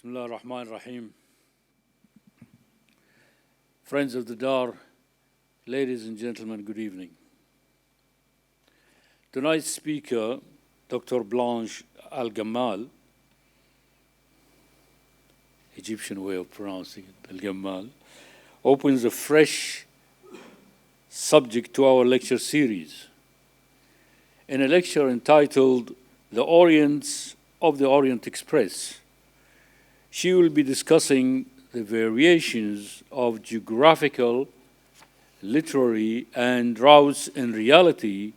Bismillah ar-Rahman ar-Rahim. Friends of the Dar, ladies and gentlemen, good evening. Tonight's speaker, Dr. Blanche El Gammal, Egyptian way of pronouncing it, El Gammal, opens a fresh subject to our lecture series. In a lecture entitled The Orients of the Orient Express, she will be discussing the variations of geographical, literary, and routes in reality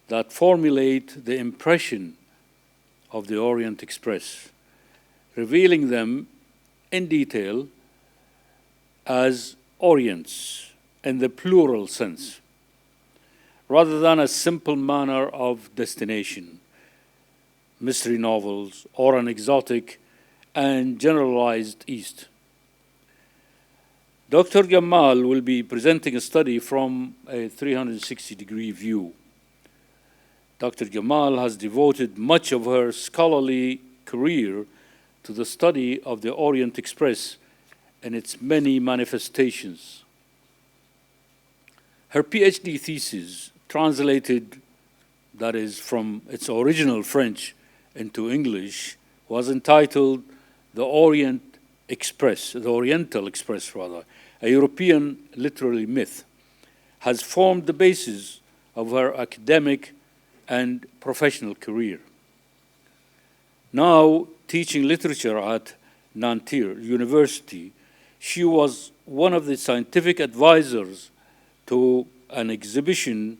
that formulate the impression of the Orient Express, revealing them in detail as Orients in the plural sense, rather than a simple manner of destination, mystery novels, or an exotic and generalized East. Dr. Gammal will be presenting a study from a 360-degree view. Dr. Gammal has devoted much of her scholarly career to the study of the Orient Express and its many manifestations. Her PhD thesis, translated, that is, from its original French into English, was entitled The Oriental Express, a European literary myth, has formed the basis of her academic and professional career. Now, teaching literature at Nanterre University, she was one of the scientific advisors to an exhibition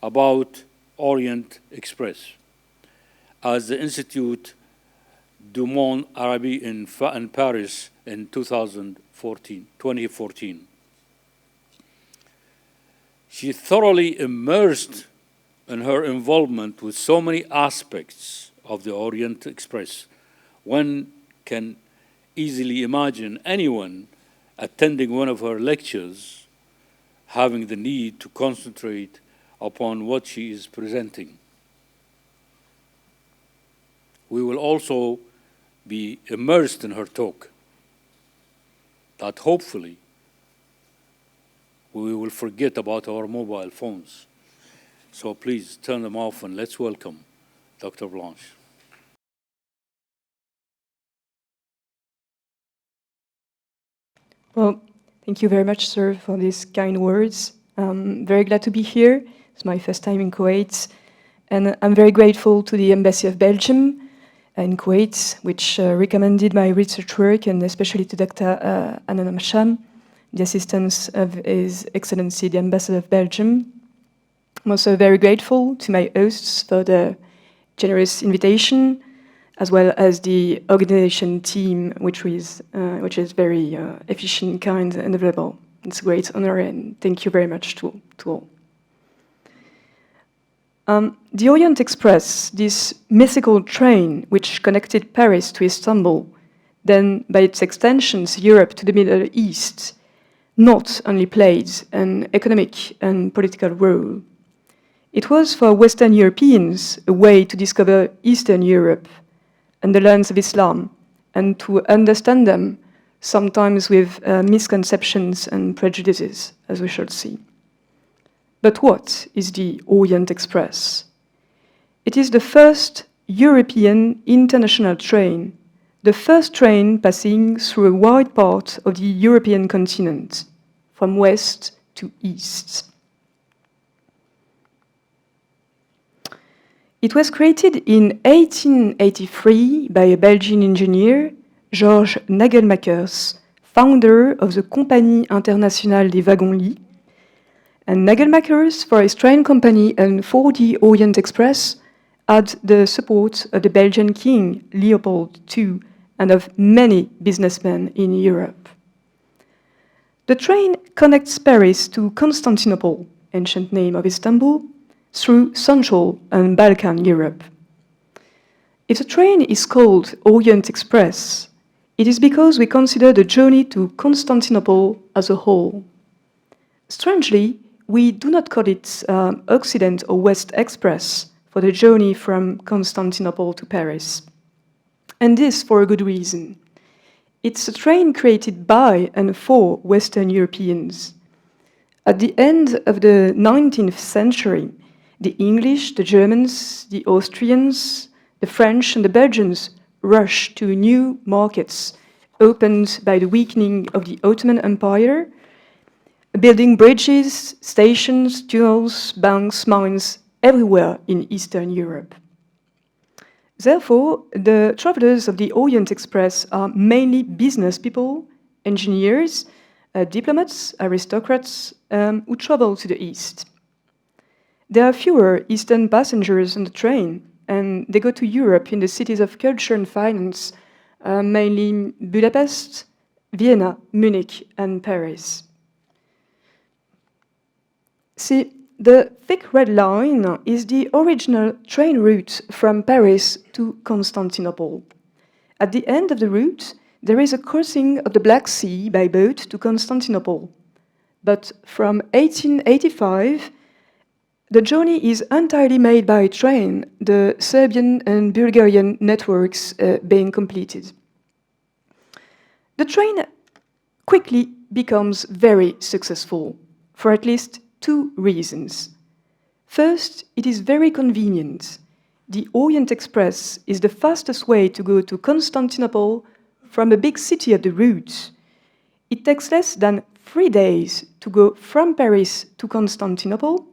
about Orient Express as the Institute du Monde Arabe in Paris in 2014. She thoroughly immersed in her involvement with so many aspects of the Orient Express. One can easily imagine anyone attending one of her lectures having the need to concentrate upon what she is presenting. We will also be immersed in her talk, that hopefully we will forget about our mobile phones. So please turn them off and let's welcome Dr. Blanche. Well, thank you very much, sir, for these kind words. I'm very glad to be here. It's my first time in Kuwait. And I'm very grateful to the Embassy of Belgium in Kuwait, which recommended my research work, and especially to Dr. Anan Masham, the assistance of His Excellency, the Ambassador of Belgium. I'm also very grateful to my hosts for the generous invitation, as well as the organization team, which is very efficient, kind, and available. It's a great honor, and thank you very much to all. The Orient Express, this mythical train which connected Paris to Istanbul, then by its extensions Europe to the Middle East, not only played an economic and political role. It was for Western Europeans a way to discover Eastern Europe and the lands of Islam, and to understand them, sometimes with misconceptions and prejudices, as we shall see. But what is the Orient Express? It is the first European international train, the first train passing through a wide part of the European continent, from west to east. It was created in 1883 by a Belgian engineer, Georges Nagelmakers, founder of the Compagnie Internationale des Wagons-Lits. And Nagelmakers, for his train company and for the Orient Express, had the support of the Belgian King, Leopold II, and of many businessmen in Europe. The train connects Paris to Constantinople, ancient name of Istanbul, through Central and Balkan Europe. If the train is called Orient Express, it is because we consider the journey to Constantinople as a whole. Strangely, we do not call it Occident or West Express for the journey from Constantinople to Paris. And this for a good reason. It's a train created by and for Western Europeans. At the end of the 19th century, the English, the Germans, the Austrians, the French, and the Belgians rushed to new markets opened by the weakening of the Ottoman Empire, building bridges, stations, tunnels, banks, mines everywhere in Eastern Europe. Therefore, the travelers of the Orient Express are mainly business people, engineers, diplomats, aristocrats who travel to the east. There are fewer Eastern passengers on the train, and they go to Europe in the cities of culture and finance, mainly Budapest, Vienna, Munich, and Paris. See, the thick red line is the original train route from Paris to Constantinople. At the end of the route, there is a crossing of the Black Sea by boat to Constantinople. But from 1885, the journey is entirely made by train, the Serbian and Bulgarian networks being completed. The train quickly becomes very successful, for at least two reasons. First, it is very convenient. The Orient Express is the fastest way to go to Constantinople from a big city of the route. It takes less than 3 days to go from Paris to Constantinople.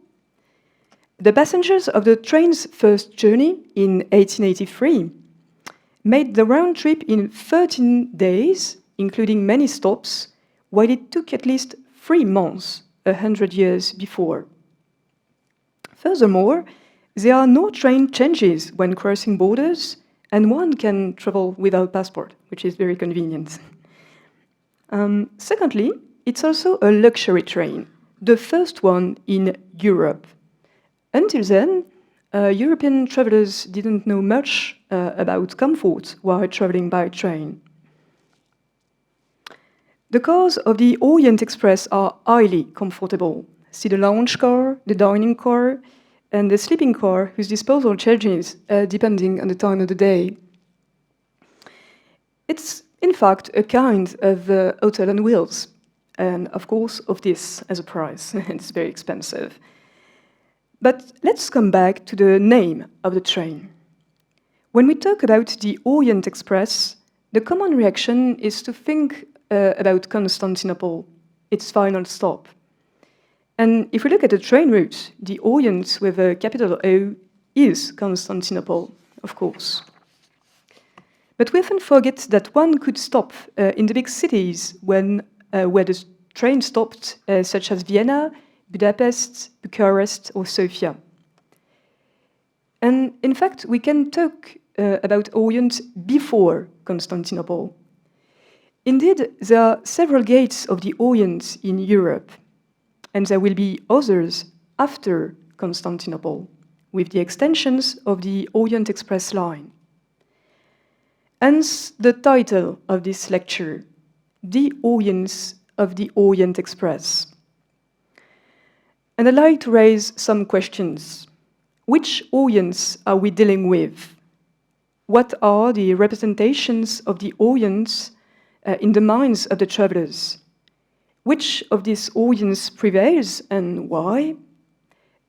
The passengers of the train's first journey in 1883 made the round trip in 13 days, including many stops, while it took at least 3 months 100 years before. Furthermore, there are no train changes when crossing borders, and one can travel without passport, which is very convenient. Secondly, it's also a luxury train, the first one in Europe. Until then, European travelers didn't know much about comfort while traveling by train. The cars of the Orient Express are highly comfortable. See the lounge car, the dining car, and the sleeping car, whose disposal changes depending on the time of the day. It's, in fact, a kind of hotel on wheels, and of course, of this as a price. It's very expensive. But let's come back to the name of the train. When we talk about the Orient Express, the common reaction is to think about Constantinople, its final stop. And if we look at the train route, the Orient with a capital O is Constantinople, of course. But we often forget that one could stop in the big cities where the train stopped, such as Vienna, Budapest, Bucharest, or Sofia. And in fact, we can talk about Orient before Constantinople. Indeed, there are several gates of the Orient in Europe, and there will be others after Constantinople, with the extensions of the Orient Express line. Hence the title of this lecture, The Orients of the Orient Express. And I'd like to raise some questions. Which Orients are we dealing with? What are the representations of the Orients in the minds of the travelers? Which of these Orients prevails and why?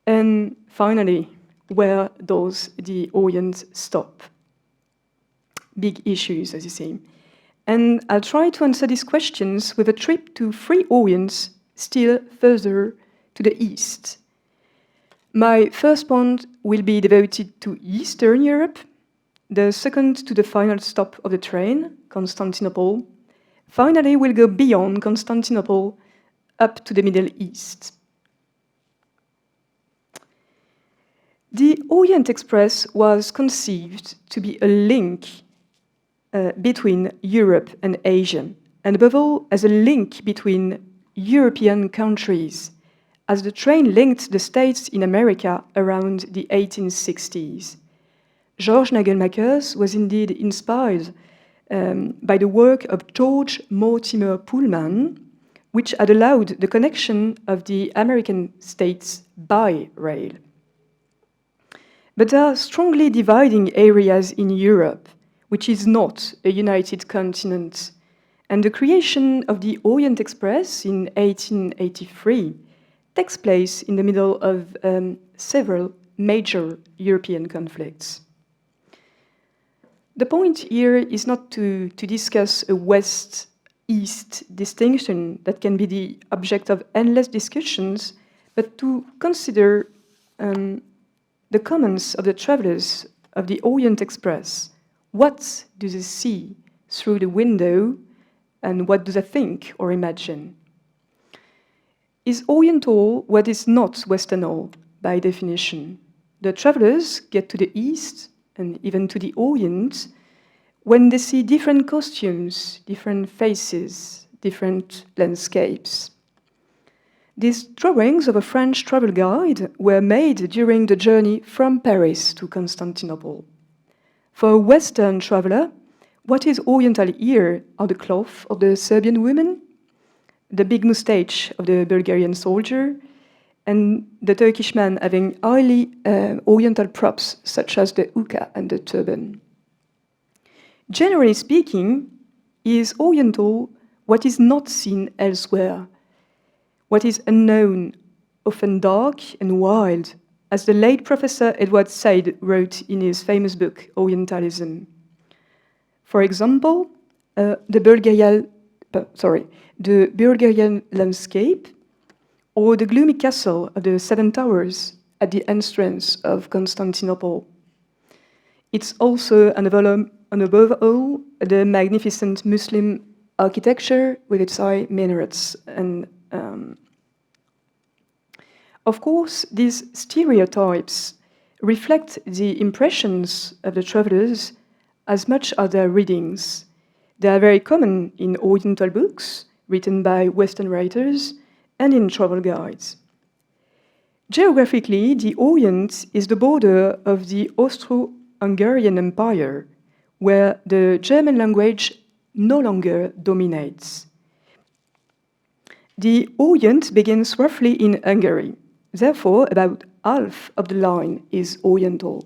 And finally, where does the Orient stop? Big issues, as you see. And I'll try to answer these questions with a trip to 3 Orients still further to the east. My first point will be devoted to Eastern Europe, the second to the final stop of the train, Constantinople. Finally, we'll go beyond Constantinople up to the Middle East. The Orient Express was conceived to be a link between Europe and Asia, and above all, as a link between European countries, as the train linked the States in America around the 1860s. George Nagelmackers was indeed inspired by the work of George Mortimer Pullman, which had allowed the connection of the American states by rail. But there are strongly dividing areas in Europe, which is not a united continent, And the creation of the Orient Express in 1883 takes place in the middle of several major European conflicts. The point here is not to discuss a West-East distinction that can be the object of endless discussions, but to consider the comments of the travelers of the Orient Express. What do they see through the window, and what do they think or imagine? Is Oriental what is not Westernal by definition? The travelers get to the East and even to the Orient when they see different costumes, different faces, different landscapes. These drawings of a French travel guide were made during the journey from Paris to Constantinople. For a Western traveler, what is Oriental here are the cloth of the Serbian women, the big moustache of the Bulgarian soldier, and the Turkish man having highly Oriental props such as the hookah and the turban. Generally speaking, is Oriental what is not seen elsewhere, what is unknown, often dark and wild, as the late Professor Edward Said wrote in his famous book, Orientalism. For example, the Bulgarian landscape, or the gloomy castle of the Seven Towers at the entrance of Constantinople. It's also, and above all, the magnificent Muslim architecture with its high minarets. And of course, these stereotypes reflect the impressions of the travelers as much as their readings. They are very common in Oriental books written by Western writers and in travel guides. Geographically, the Orient is the border of the Austro-Hungarian Empire, where the German language no longer dominates. The Orient begins roughly in Hungary. Therefore, about half of the line is Oriental.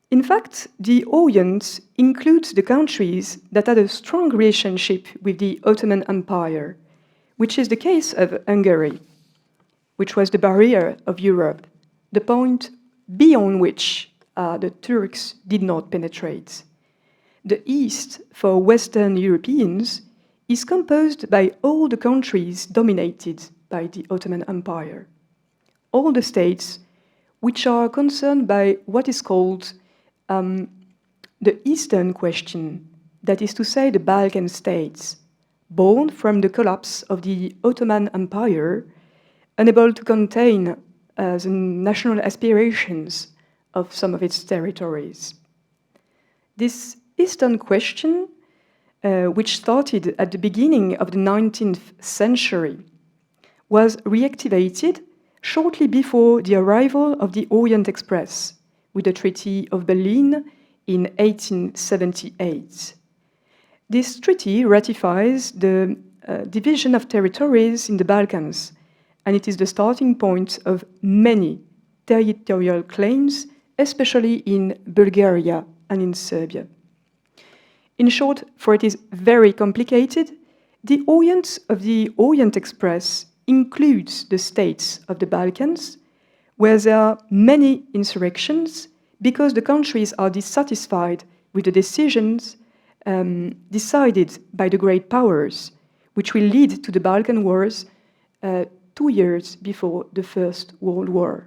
In fact, the Orient includes the countries that had a strong relationship with the Ottoman Empire, which is the case of Hungary, which was the barrier of Europe, the point beyond which the Turks did not penetrate. The East, for Western Europeans, is composed by all the countries dominated by the Ottoman Empire, all the states which are concerned by what is called the Eastern question, that is to say the Balkan states, born from the collapse of the Ottoman Empire, unable to contain the national aspirations of some of its territories. This Eastern question, which started at the beginning of the 19th century, was reactivated shortly before the arrival of the Orient Express with the Treaty of Berlin in 1878. This treaty ratifies the division of territories in the Balkans, and it is the starting point of many territorial claims, especially in Bulgaria and in Serbia. In short, for it is very complicated, the Orient of the Orient Express includes the states of the Balkans, where there are many insurrections because the countries are dissatisfied with the decisions decided by the great powers, which will lead to the Balkan Wars 2 years before the First World War.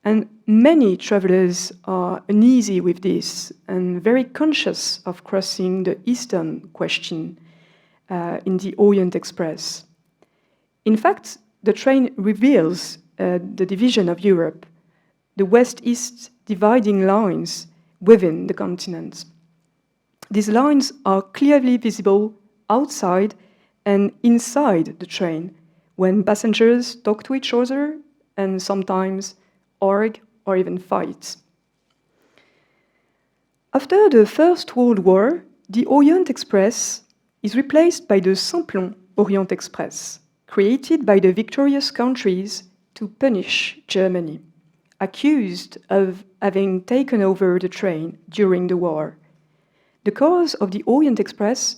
And many travelers are uneasy with this and very conscious of crossing the Eastern question in the Orient Express. In fact, the train reveals the division of Europe, the West-East dividing lines within the continent. These lines are clearly visible outside and inside the train when passengers talk to each other and sometimes argue or even fight. After the First World War, the Orient Express is replaced by the Simplon Orient Express, created by the victorious countries to punish Germany, accused of having taken over the train during the war. The cars of the Orient Express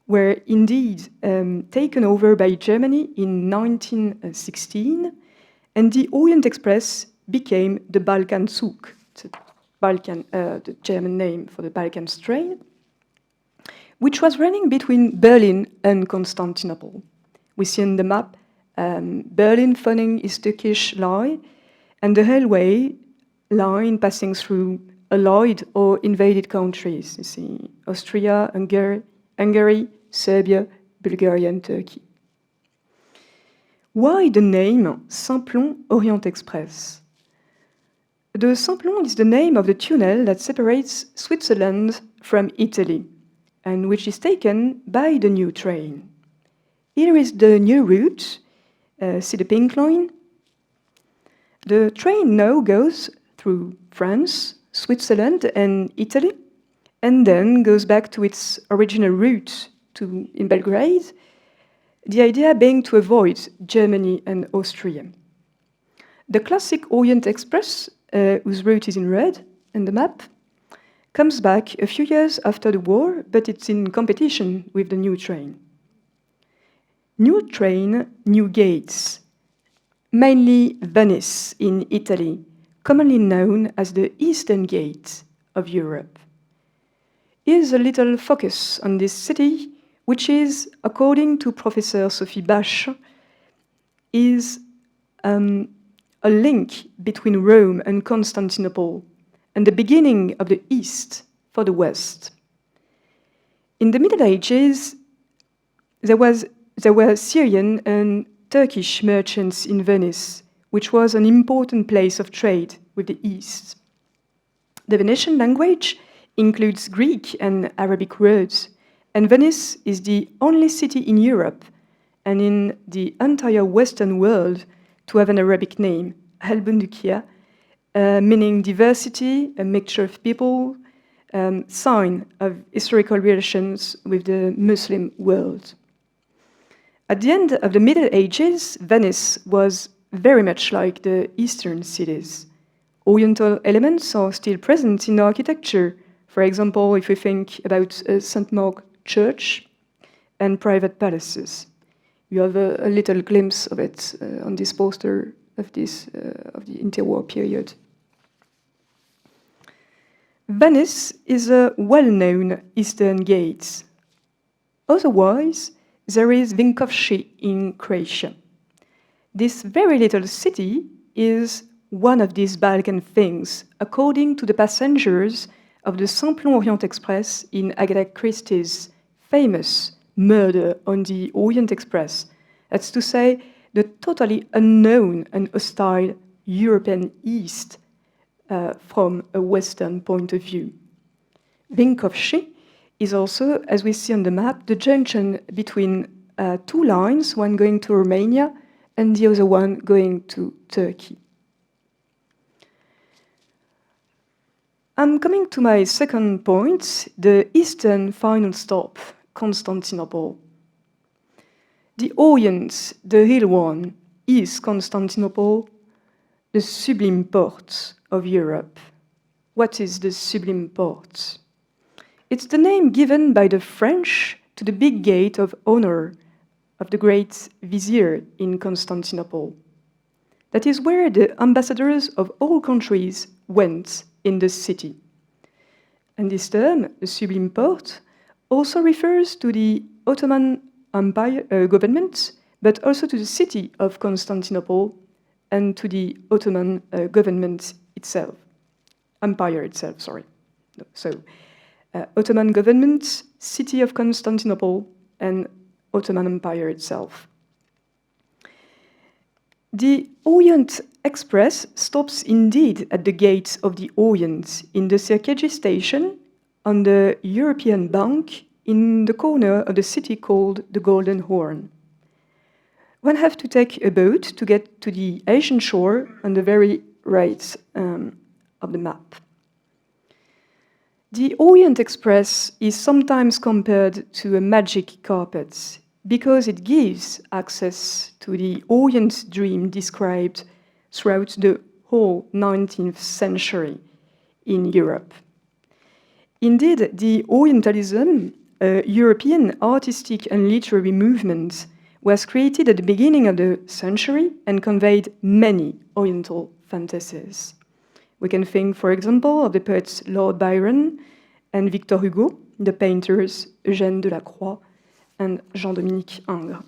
were indeed taken over by Germany in 1916, and the Orient Express became the Balkanzug, the German name for the Balkan train, which was running between Berlin and Constantinople. We see on the map Berlin following its Turkish line, and the railway line passing through allied or invaded countries. You see Austria, Hungary, Serbia, Bulgaria, and Turkey. Why the name Simplon-Orient Express? The Simplon is the name of the tunnel that separates Switzerland from Italy, and which is taken by the new train. Here is the new route. See the pink line? The train now goes through France, Switzerland, and Italy, and then goes back to its original route in Belgrade, the idea being to avoid Germany and Austria. The classic Orient Express, whose route is in red in the map, comes back a few years after the war, but it's in competition with the new train. New train, new gates. Mainly Venice in Italy, commonly known as the Eastern Gate of Europe. Here's a little focus on this city, which is, according to Professor Sophie Bache, is a link between Rome and Constantinople and the beginning of the East for the West. In the Middle Ages, there were Syrian and Turkish merchants in Venice, which was an important place of trade with the East. The Venetian language includes Greek and Arabic words, and Venice is the only city in Europe and in the entire Western world to have an Arabic name, al-Bundukia, meaning diversity, a mixture of people, sign of historical relations with the Muslim world. At the end of the Middle Ages, Venice was very much like the Eastern cities. Oriental elements are still present in architecture. For example, if we think about St. Mark Church and private palaces. You have a little glimpse of it on this poster of the interwar period. Venice is a well-known Eastern Gate. Otherwise, there is Vinkovci in Croatia. This very little city is one of these Balkan things, according to the passengers of the Simplon-Orient Express in Agatha Christie's famous Murder on the Orient Express. That's to say, the totally unknown and hostile European East from a Western point of view. Vinkovci is also, as we see on the map, the junction between two lines, one going to Romania and the other one going to Turkey. I'm coming to my second point, the eastern final stop, Constantinople. The Orient, the real one, is Constantinople, the sublime port of Europe. What is the sublime port? It's the name given by the French to the big gate of honor of the great vizier in Constantinople. That is where the ambassadors of all countries went in the city. And this term, the sublime port, also refers to the Ottoman Empire government, but also to the city of Constantinople and to the Ottoman government itself. Empire itself, sorry. So, Ottoman government, city of Constantinople, and Ottoman Empire itself. The Orient Express stops indeed at the gates of the Orient in the Circegi station on the European bank in the corner of the city called the Golden Horn. One has to take a boat to get to the Asian shore on the very right of the map. The Orient Express is sometimes compared to a magic carpet because it gives access to the Orient dream described throughout the whole 19th century in Europe. Indeed, the Orientalism a European artistic and literary movement was created at the beginning of the century and conveyed many Oriental fantasies. We can think, for example, of the poets Lord Byron and Victor Hugo, the painters Eugène Delacroix and Jean-Dominique Ingres.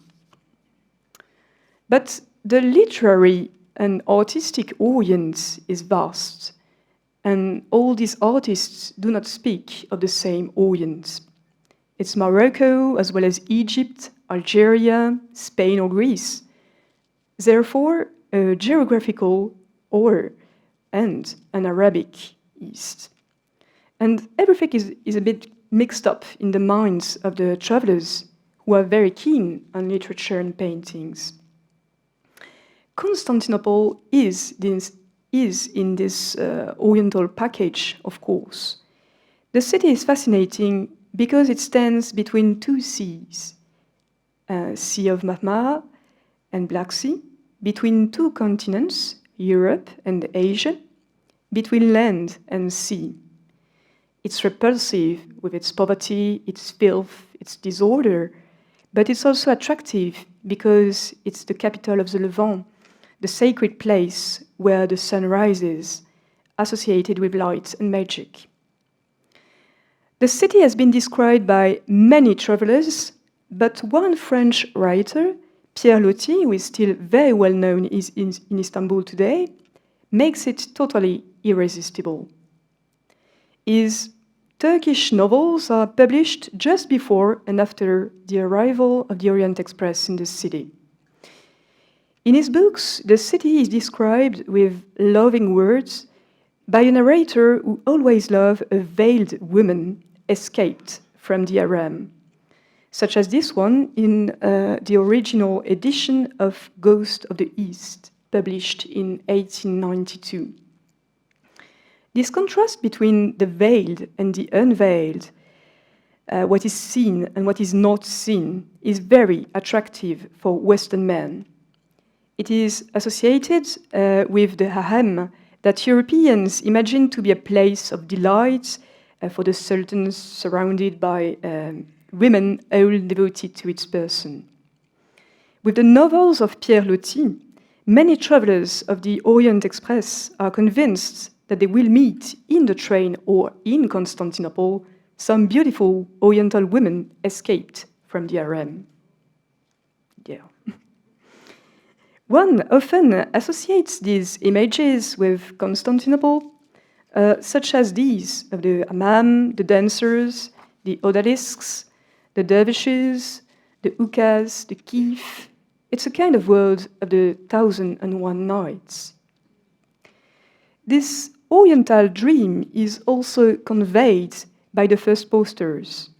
But the literary and artistic Orient is vast, and all these artists do not speak of the same Orient. It's Morocco, as well as Egypt, Algeria, Spain, or Greece. Therefore, a geographical and an Arabic East. And everything is a bit mixed up in the minds of the travelers who are very keen on literature and paintings. Constantinople is in this Oriental package, of course. The city is fascinating because it stands between two seas, Sea of Marmara and Black Sea, between two continents, Europe and Asia, between land and sea. It's repulsive with its poverty, its filth, its disorder, but it's also attractive because it's the capital of the Levant, the sacred place where the sun rises, associated with light and magic. The city has been described by many travelers, but one French writer, Pierre Loti, who is still very well known in Istanbul today, makes it totally irresistible. His Turkish novels are published just before and after the arrival of the Orient Express in the city. In his books, the city is described with loving words by a narrator who always loved a veiled woman escaped from the harem, such as this one in the original edition of Ghost of the East, published in 1892. This contrast between the veiled and the unveiled, what is seen and what is not seen, is very attractive for Western men. It is associated with the harem that Europeans imagine to be a place of delight for the sultans surrounded by women all devoted to its person. With the novels of Pierre Loti, many travelers of the Orient Express are convinced that they will meet in the train or in Constantinople some beautiful Oriental women escaped from the harem. Yeah. One often associates these images with Constantinople, such as these of the hammam, the dancers, the odalisques, the dervishes, the hookahs, the kif. It's a kind of world of the 1001 Nights. This Oriental dream is also conveyed by the first posters.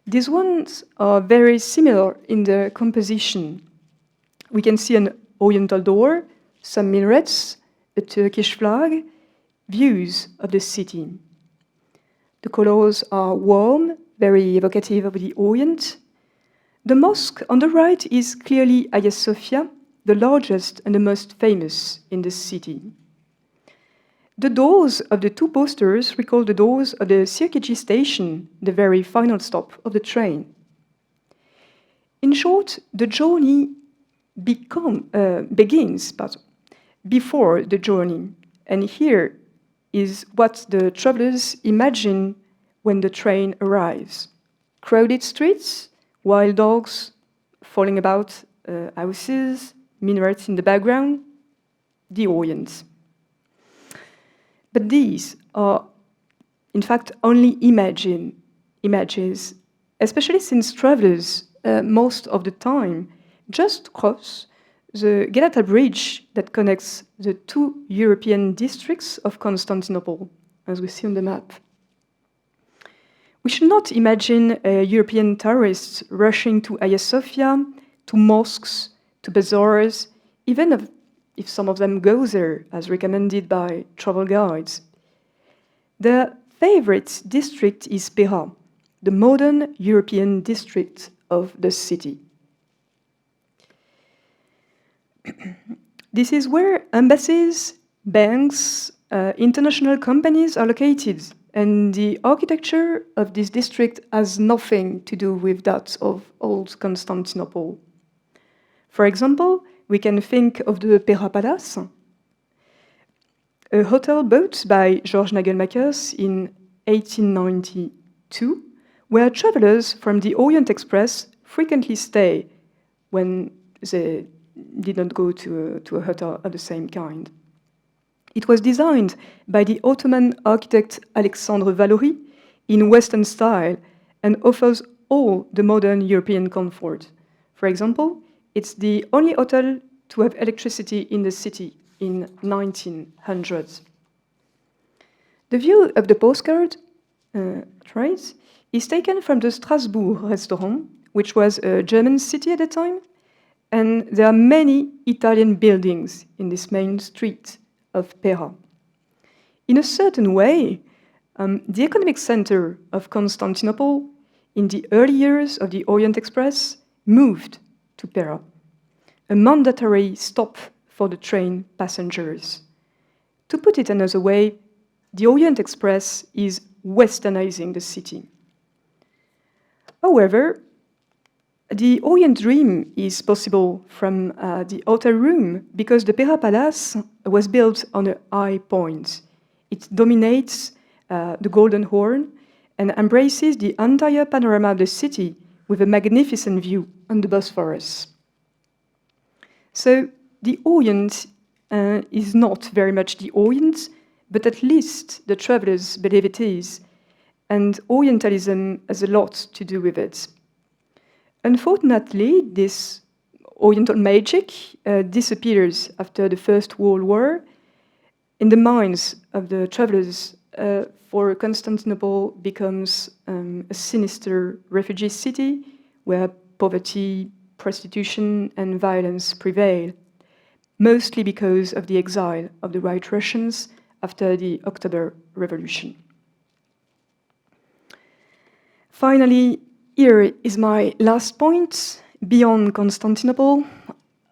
These ones are very similar in their composition. We can see an Oriental door, some minarets, a Turkish flag, views of the city. The colors are warm, very evocative of the Orient. The mosque on the right is clearly Hagia Sophia, the largest and the most famous in the city. The doors of the two posters recall the doors of the Sirkeci station, the very final stop of the train. In short, the journey begins before the journey, and here is what the travelers imagine when the train arrives. Crowded streets, wild dogs falling about houses, minarets in the background, the Orient. But these are, in fact, only images, especially since travelers, most of the time, just cross the Galata Bridge that connects the two European districts of Constantinople, as we see on the map. We should not imagine European tourists rushing to Hagia Sophia, to mosques, to bazaars, even if some of them go there, as recommended by travel guides. Their favorite district is Pera, the modern European district of the city. This is where embassies, banks, international companies are located, and the architecture of this district has nothing to do with that of old Constantinople. For example, we can think of the Pera Palace, a hotel built by Georges Nagelmakers in 1892, where travelers from the Orient Express frequently stay when they did not go to a hotel of the same kind. It was designed by the Ottoman architect Alexandre Vallori in Western style and offers all the modern European comfort. For example, it's the only hotel to have electricity in the city in 1900. The view of the postcard is taken from the Strasbourg restaurant, which was a German city at the time, and there are many Italian buildings in this main street of Pera. In a certain way, the economic center of Constantinople in the early years of the Orient Express moved to Pera, a mandatory stop for the train passengers. To put it another way, the Orient Express is westernizing the city. However, the Orient Dream is possible from the hotel room because the Pera Palace was built on a high point. It dominates the Golden Horn and embraces the entire panorama of the city with a magnificent view on the Bosphorus. So the Orient is not very much the Orient, but at least the travelers believe it is, and Orientalism has a lot to do with it. Unfortunately, this Oriental magic disappears after the First World War. In the minds of the travelers, for Constantinople becomes a sinister refugee city where poverty, prostitution, and violence prevail, mostly because of the exile of the White Russians after the October Revolution. Finally, here is my last point. Beyond Constantinople,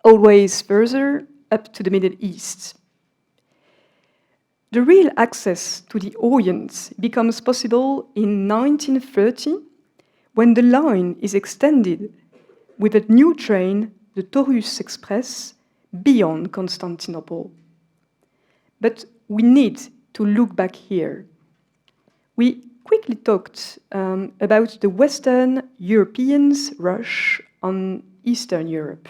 always further up to the Middle East. The real access to the Orient becomes possible in 1930 when the line is extended with a new train, the Taurus Express, beyond Constantinople. But we need to look back here. We quickly talked about the Western Europeans' rush on Eastern Europe.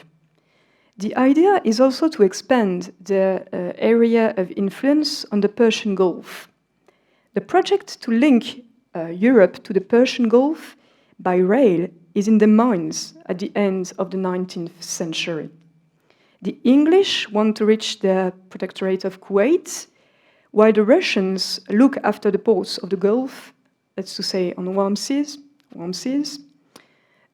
The idea is also to expand the area of influence on the Persian Gulf. The project to link Europe to the Persian Gulf by rail is in the minds at the end of the 19th century. The English want to reach the Protectorate of Kuwait, while the Russians look after the ports of the Gulf, that's to say on warm seas.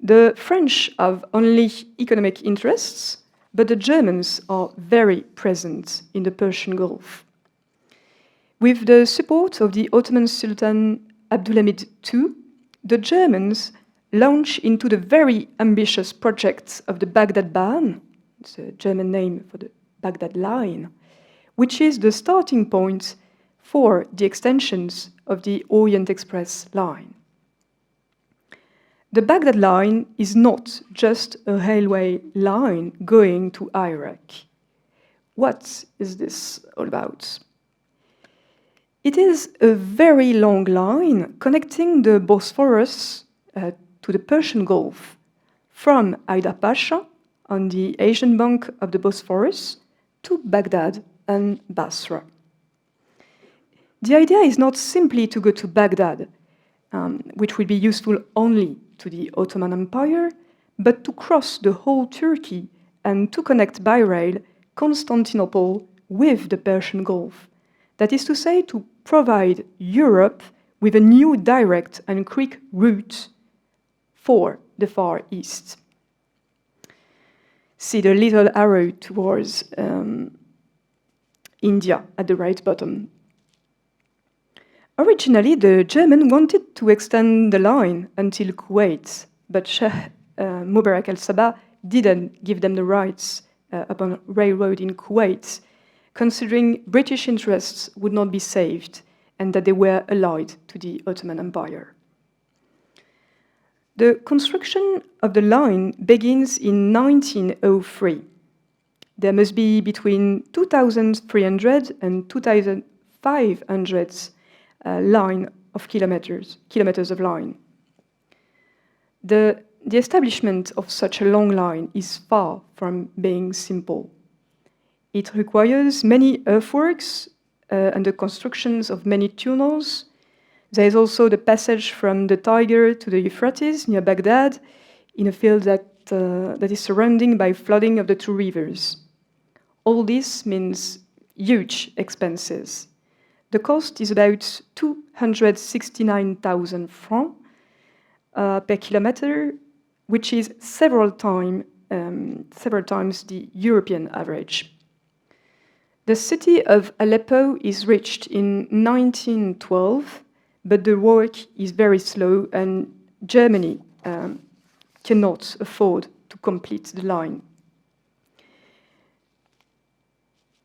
The French have only economic interests, but the Germans are very present in the Persian Gulf. With the support of the Ottoman Sultan Abdulhamid II, the Germans launch into the very ambitious project of the Baghdad Bahn, it's a German name for the Baghdad Line, which is the starting point for the extensions of the Orient Express line. The Baghdad Line is not just a railway line going to Iraq. What is this all about? It is a very long line connecting the Bosphorus to the Persian Gulf from Haidar Pasha on the Asian bank of the Bosphorus to Baghdad and Basra. The idea is not simply to go to Baghdad, which will be useful only to the Ottoman Empire, but to cross the whole Turkey and to connect by rail Constantinople with the Persian Gulf. That is to say, to provide Europe with a new direct and quick route for the Far East. See the little arrow towards India at the right bottom. Originally, the Germans wanted to extend the line until Kuwait, but Shah Mubarak al-Sabah didn't give them the rights upon a railroad in Kuwait, considering British interests would not be saved and that they were allied to the Ottoman Empire. The construction of the line begins in 1903. There must be between 2,300 and 2,500 line of kilometers of line. The establishment of such a long line is far from being simple. It requires many earthworks and the constructions of many tunnels. There is also the passage from the Tiger to the Euphrates near Baghdad in a field that is surrounded by flooding of the two rivers. All this means huge expenses. The cost is about 269,000 francs per kilometer, which is several times the European average. The city of Aleppo is reached in 1912, but the work is very slow and Germany cannot afford to complete the line.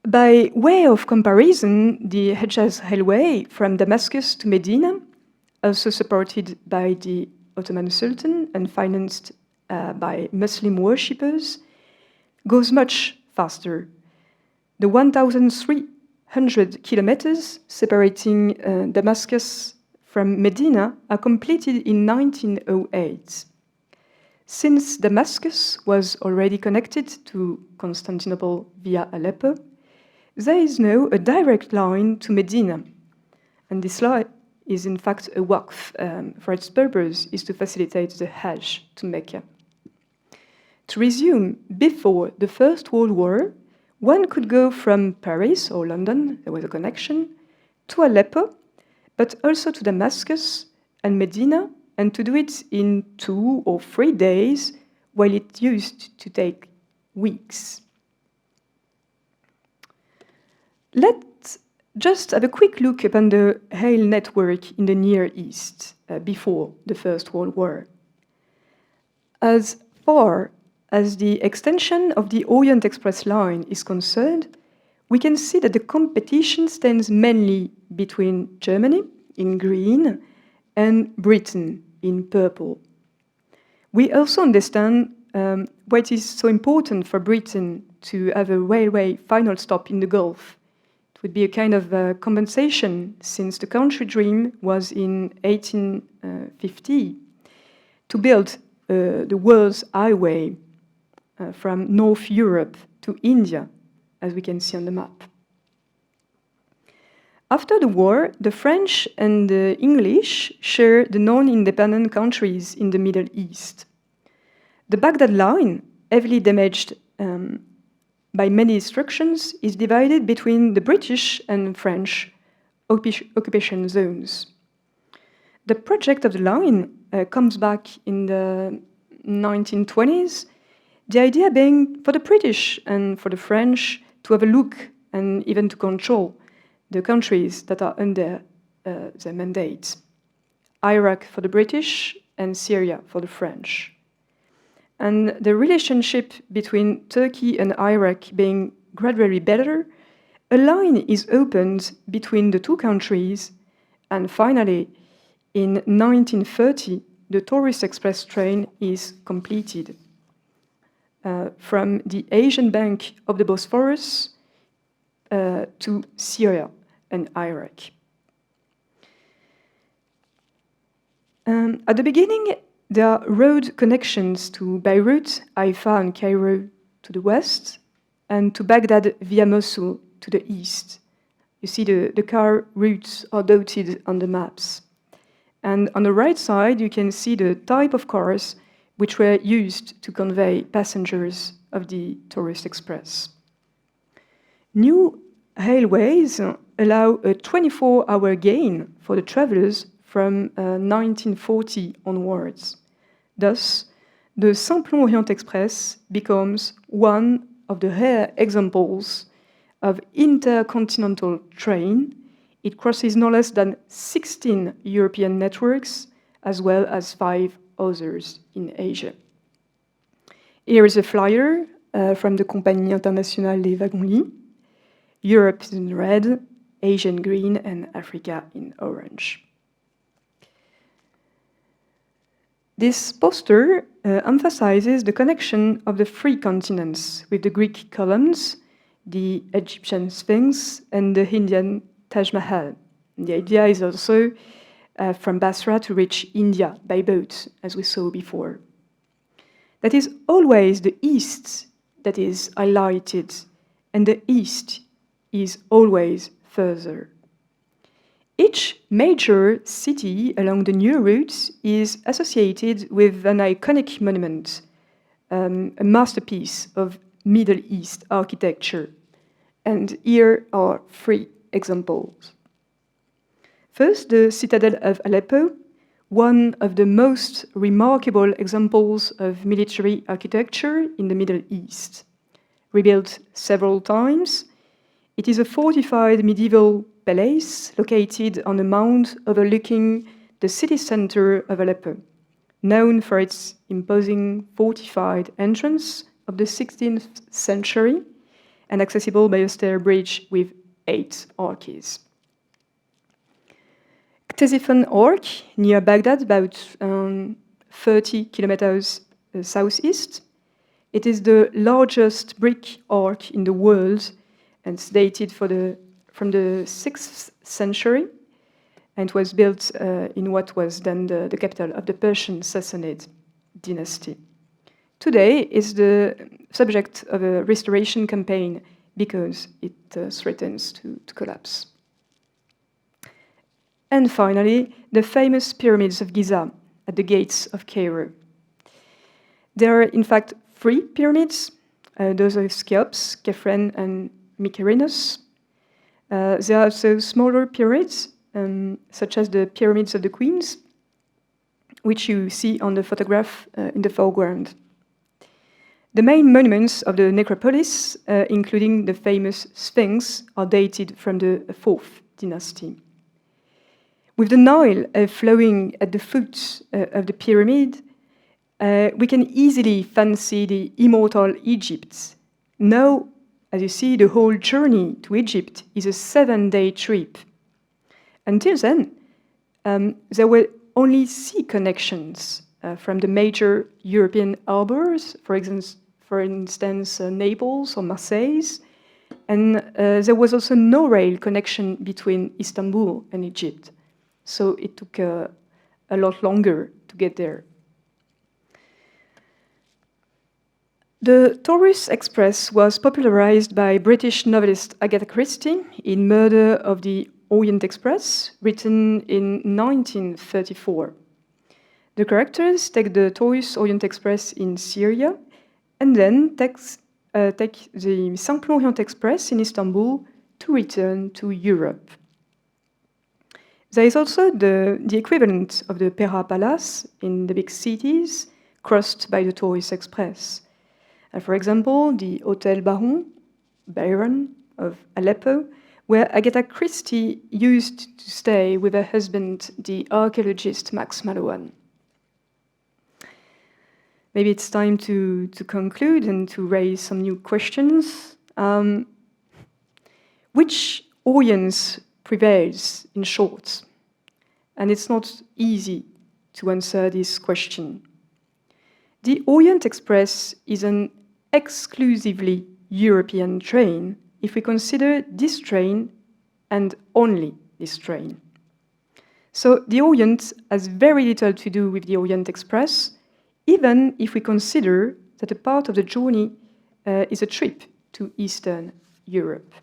By way of comparison, the Hejaz Railway from Damascus to Medina, also supported by the Ottoman Sultan and financed by Muslim worshippers, goes much faster. The 1,300 kilometers separating Damascus from Medina are completed in 1908. Since Damascus was already connected to Constantinople via Aleppo, there is now a direct line to Medina, and this line is in fact a waqf. For its purpose is to facilitate the Hajj to Mecca. To resume, before the First World War, one could go from Paris or London, there was a connection, to Aleppo, but also to Damascus and Medina, and to do it in 2 or 3 days, while it used to take weeks. Let's just have a quick look upon the rail network in the Near East before the First World War. As far as the extension of the Orient Express line is concerned, we can see that the competition stands mainly between Germany, in green, and Britain, in purple. We also understand why it is so important for Britain to have a railway final stop in the Gulf. It would be a kind of compensation, since the country dream was in 1850 to build the world's highway from North Europe to India, as we can see on the map. After the war, the French and the English share the non-independent countries in the Middle East. The Baghdad line, heavily damaged by many destructions, is divided between the British and French occupation zones. The project of the line comes back in the 1920s, the idea being for the British and for the French to have a look and even to control the countries that are under their mandate. Iraq for the British and Syria for the French. And the relationship between Turkey and Iraq being gradually better, a line is opened between the two countries, and finally, in 1930, the Tourist Express train is completed from the Asian bank of the Bosphorus to Syria and Iraq. At the beginning, there are road connections to Beirut, Haifa, and Cairo to the west, and to Baghdad via Mosul to the east. You see the car routes are dotted on the maps. And on the right side, you can see the type of cars which were used to convey passengers of the Tourist Express. New railways allow a 24-hour gain for the travelers from 1940 onwards. Thus, the Simplon-Orient Express becomes one of the rare examples of intercontinental train. It crosses no less than 16 European networks, as well as 5 others in Asia. Here is a flyer from the Compagnie Internationale des Wagons-Lits. Europe is in red, Asia in green and Africa in orange. This poster emphasizes the connection of the three continents with the Greek columns, the Egyptian Sphinx, and the Indian Taj Mahal. And the idea is also from Basra to reach India by boat, as we saw before. That is always the East that is highlighted, and the East is always further. Each major city along the new route is associated with an iconic monument, a masterpiece of Middle East architecture. And here are three examples. First, the citadel of Aleppo, one of the most remarkable examples of military architecture in the Middle East. Rebuilt several times, it is a fortified medieval palace located on a mound overlooking the city center of Aleppo, known for its imposing fortified entrance of the 16th century and accessible by a stair bridge with 8 arches. Ctesiphon Arch, near Baghdad, about 30 kilometers southeast. It is the largest brick arch in the world and it's dated from the 6th century and was built in what was then the capital of the Persian Sassanid dynasty. Today is the subject of a restoration campaign because it threatens to collapse. And finally, the famous pyramids of Giza at the gates of Cairo. There are in fact 3 pyramids, those of Cheops, Khafren, and Mykerinos. There are also smaller pyramids, such as the Pyramids of the Queens, which you see on the photograph in the foreground. The main monuments of the necropolis, including the famous Sphinx, are dated from the 4th dynasty. With the Nile flowing at the foot of the pyramid, we can easily fancy the immortal Egypt. Now, as you see, the whole journey to Egypt is a 7-day trip. Until then, there were only sea connections from the major European harbors, for instance, Naples or Marseille, and there was also no rail connection between Istanbul and Egypt. So it took a lot longer to get there. The Taurus Express was popularized by British novelist Agatha Christie in Murder of the Orient Express, written in 1934. The characters take the Taurus Orient Express in Syria and then take the Simplon Orient Express in Istanbul to return to Europe. There is also the equivalent of the Pera Palace in the big cities, crossed by the Taurus Express. For example, the Hotel Baron of Aleppo, where Agatha Christie used to stay with her husband, the archaeologist Max Mallowan. Maybe it's time to conclude and to raise some new questions. Which Orients prevails, in short? And it's not easy to answer this question. The Orient Express is an exclusively European train if we consider this train and only this train. So the Orient has very little to do with the Orient Express, even if we consider that a part of the journey is a trip to Eastern Europe.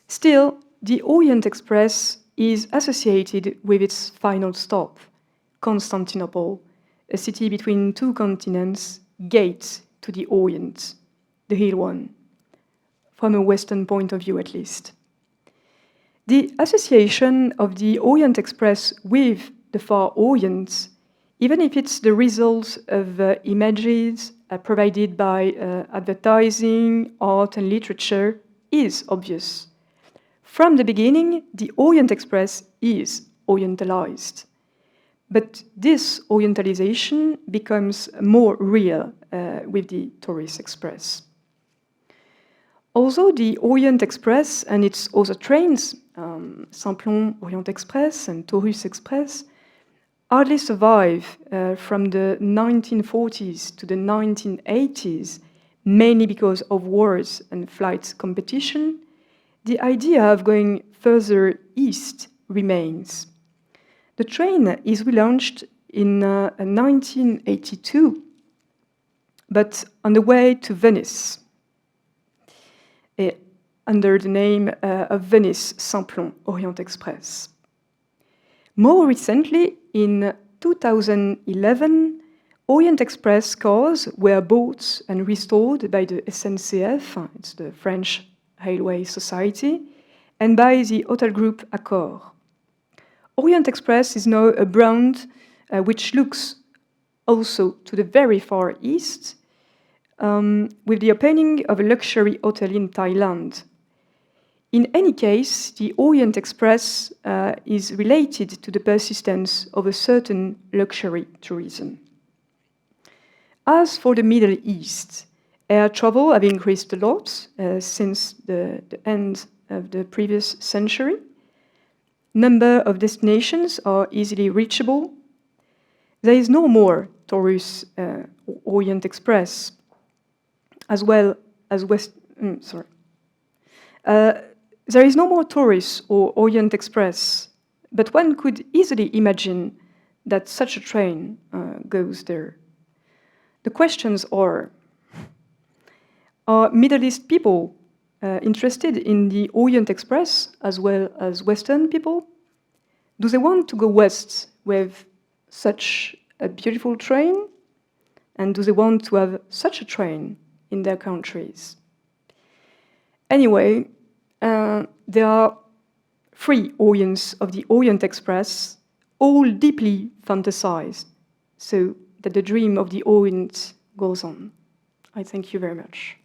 Still, the Orient Express is associated with its final stop, Constantinople, a city between 2 continents, gate to the Orient, the real one, from a Western point of view at least. The association of the Orient Express with the Far Orient, even if it's the result of images provided by advertising, art, and literature, is obvious. From the beginning, the Orient Express is orientalized. But this orientalization becomes more real with the Taurus Express. Although the Orient Express and its other trains, Simplon Orient Express and Taurus Express, hardly survive from the 1940s to the 1980s, mainly because of wars and flight competition, the idea of going further east remains. The train is relaunched in 1982, but on the way to Venice, under the name of Venice Simplon Orient Express. More recently, in 2011, Orient Express cars were bought and restored by the SNCF, it's the French Railway Society, and by the hotel group Accor. Orient Express is now a brand which looks also to the very far east, with the opening of a luxury hotel in Thailand. In any case, the Orient Express is related to the persistence of a certain luxury tourism. As for the Middle East, air travel have increased a lot since the end of the previous century. Number of destinations are easily reachable. There is no more Taurus Orient Express, as well as there is no more Taurus or Orient Express, but one could easily imagine that such a train goes there. The questions are Middle East people interested in the Orient Express as well as Western people? Do they want to go west with such a beautiful train? And do they want to have such a train in their countries? Anyway, there are 3 Orients of the Orient Express, all deeply fantasized, so that the dream of the Orient goes on. I thank you very much.